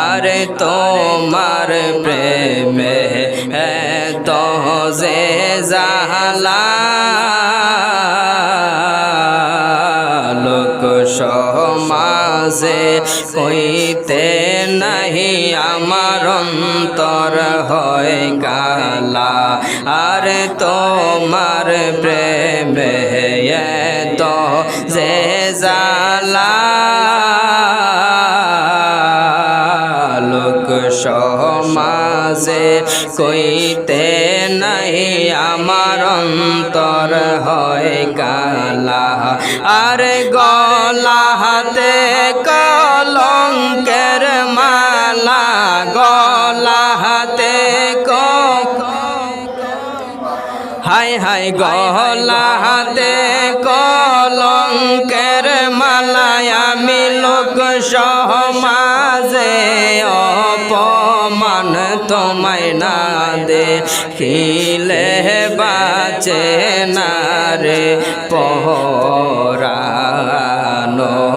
আরে তোমার প্রেমে এত যে জালা লোক সমাজে কইতে নাহি আমার অন্তর হয় কালা আরে তোমার প্রেমে এত যে জালা লোক সমাজে কইতে নাহি আমার অন্তর হয় কালা আরে গলা হাতে কলঙ্কের মালা গলা হাতে হায় হায় গলা হাতে কলঙ্কের মালায় আমি লোক সমাজে অপমান তোমায় না দেখিলে বাঁচে না রে পরানো।